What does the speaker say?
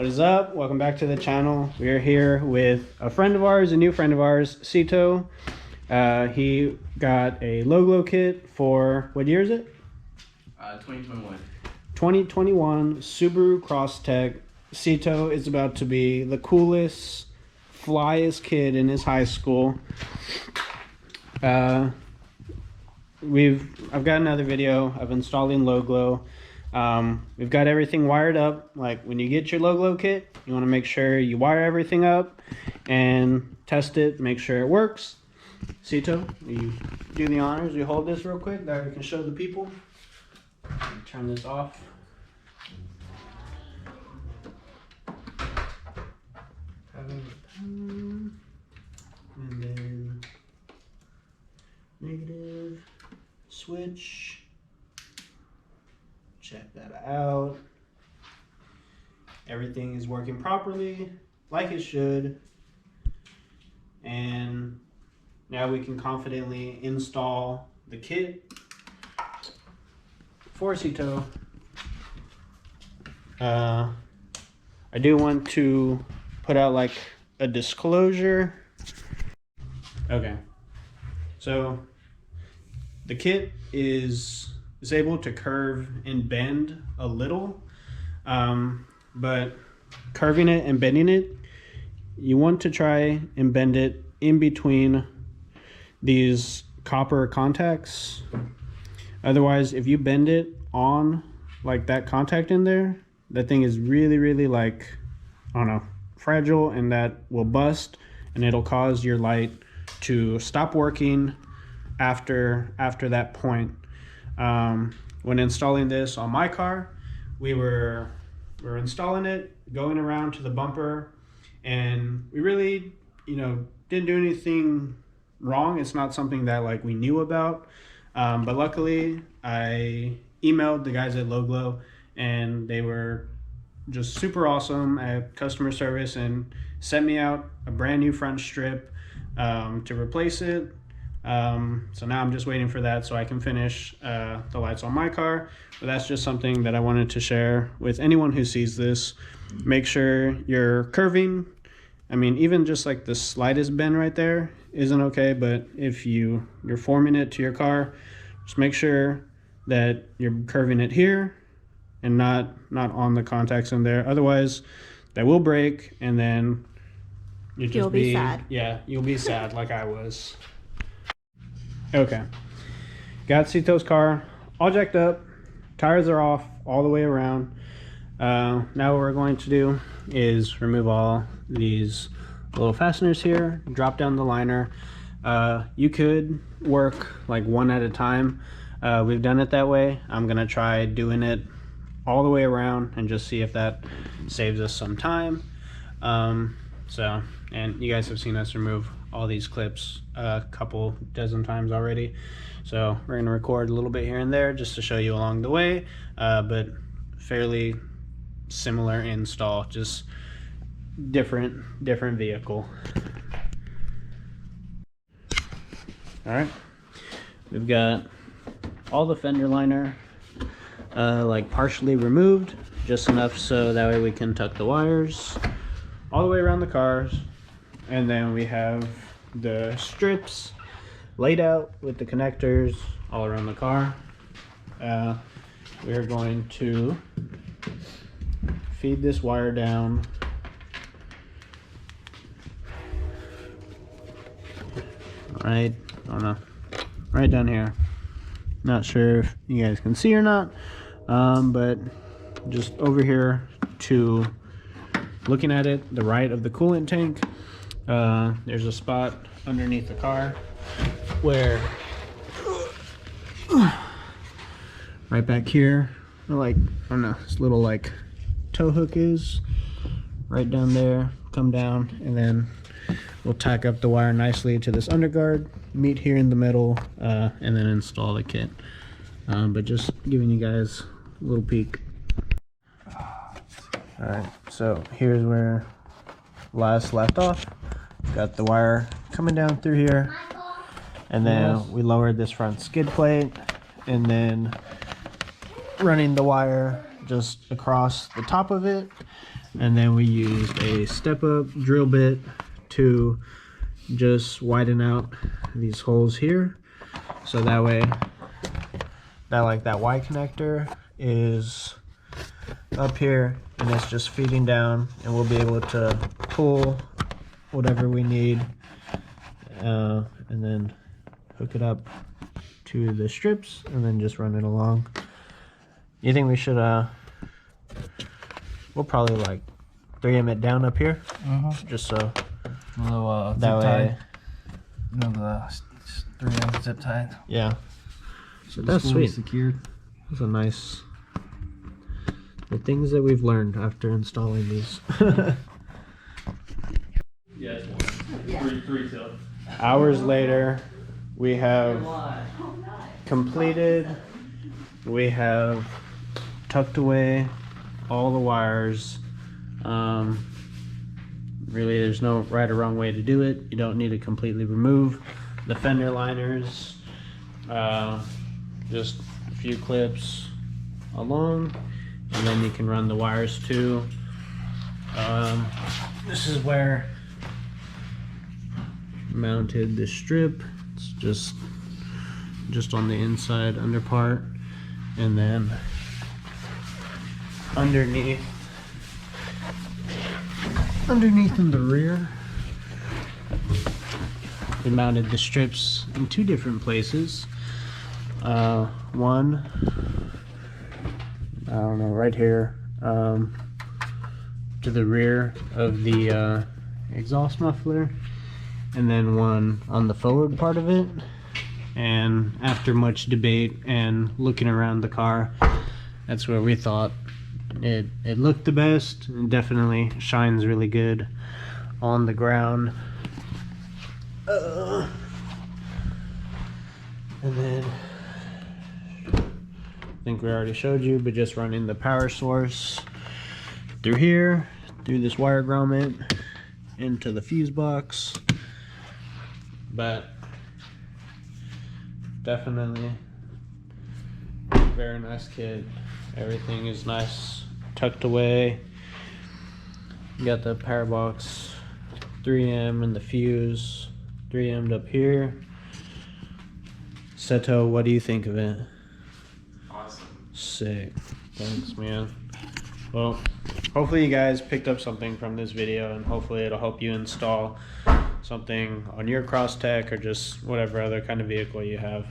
What is up? Welcome back to the channel. We are here with a friend of ours, a new friend of ours, Sito. He got a LOWGLOW kit for, what year is it? 2021. 2021 Subaru Crosstrek. Sito is about to be the coolest, flyest kid in his high school. I've got another video of installing LOWGLOW. We've got everything wired up. Like when you get your LOWGLOW kit, you want to make sure you wire everything up and test it, make sure it works. Sito, you do the honors. You hold this real quick, that we can show the people. Turn this off. And then negative switch. Check that out. Everything is working properly, like it should. And now we can confidently install the kit for Sito. I do want to put out like a disclosure. Okay, so the kit is able to curve and bend a little, but curving it and bending it, you want to try and bend it in between these copper contacts. Otherwise, if you bend it on like that contact in there, that thing is really like, I don't know, fragile, and that will bust and it'll cause your light to stop working after that point. When installing this on my car, we were installing it, going around to the bumper, and we really, didn't do anything wrong. It's not something that like we knew about, but luckily I emailed the guys at LOWGLOW and they were just super awesome at customer service and sent me out a brand new front strip to replace it. So now I'm just waiting for that so I can finish the lights on my car. But that's just something that I wanted to share with anyone who sees this. Make sure you're curving. I mean, even just like the slightest bend right there isn't okay, but if you're forming it to your car, just make sure that you're curving it here and not on the contacts in there. Otherwise that will break, and then you'll be sad. Yeah, you'll be sad like I was. Okay, got Sito's car all jacked up, tires are off all the way around. Now what we're going to do is remove all these little fasteners here, drop down the liner. You could work like one at a time. We've done it that way. I'm gonna try doing it all the way around and just see if that saves us some time. And you guys have seen us remove all these clips a couple dozen times already, so we're going to record a little bit here and there just to show you along the way, but fairly similar install, just different vehicle. All right, we've got all the fender liner like partially removed, just enough so that way we can tuck the wires all the way around the cars. And then we have the strips laid out with the connectors all around the car. We're going to feed this wire down right, I don't know, right down here. Not sure if you guys can see or not, but just over here to, looking at it, the right of the coolant tank. There's a spot underneath the car where right back here, like, I don't know, this little like tow hook is right down there. Come down and then we'll tack up the wire nicely to this underguard, meet here in the middle, and then install the kit. But just giving you guys a little peek. All right, so here's where last left off. Got the wire coming down through here, and then we lowered this front skid plate, and then running the wire just across the top of it, and then we used a step-up drill bit to just widen out these holes here, so that way that Y connector is up here and it's just feeding down, and we'll be able to pull whatever we need and then hook it up to the strips and then just run it along. You think we should we'll probably like 3M it down up here, just so A little that zip way tie. You know, the 3M zip tie. yeah. So that's Fully sweet. Secured. That's a nice, the things that we've learned after installing these. Yeah, it's one. Three till. Hours later, we have completed, we have tucked away all the wires. Really, there's no right or wrong way to do it. You don't need to completely remove the fender liners. Just a few clips along, and then you can run the wires too. This is where mounted the strip. It's just on the inside under part, and then underneath in the rear we mounted the strips in two different places. One, I don't know, right here, to the rear of the exhaust muffler, and then one on the forward part of it. And after much debate and looking around the car, that's where we thought it looked the best, and definitely shines really good on the ground. And then I think we already showed you, but just running the power source through here, through this wire grommet into the fuse box. But definitely very nice kit. Everything is nice tucked away. You got the power box 3M and the fuse 3M'd up here. Sito, what do you think of it? Awesome. Sick. Thanks, man. Well, hopefully you guys picked up something from this video, and hopefully it'll help you install something on your Crosstrek or just whatever other kind of vehicle you have.